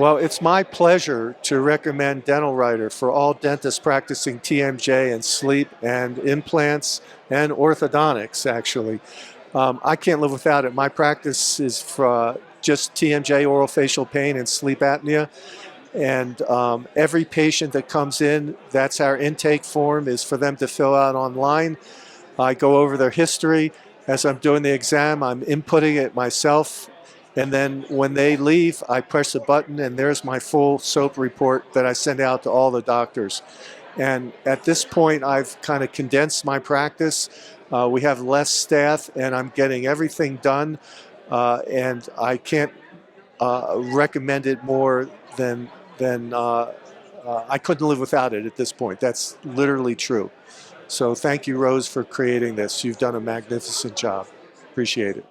Well, it's my pleasure to recommend DentalWriter for all dentists practicing TMJ and sleep and implants and orthodontics, actually. I can't live without it. My practice is for just TMJ, orofacial pain, and sleep apnea. And every patient that comes in, that's our intake form, is for them to fill out online. I go over their history. As I'm doing the exam, I'm inputting it myself. And then when they leave, I press a button and there's my full SOAP report that I send out to all the doctors. And at this point, I've kind of condensed my practice. We have less staff and I'm getting everything done. And I can't recommend it more than I couldn't live without it at this point. That's literally true. So thank you, Rose, for creating this. You've done a magnificent job. Appreciate it.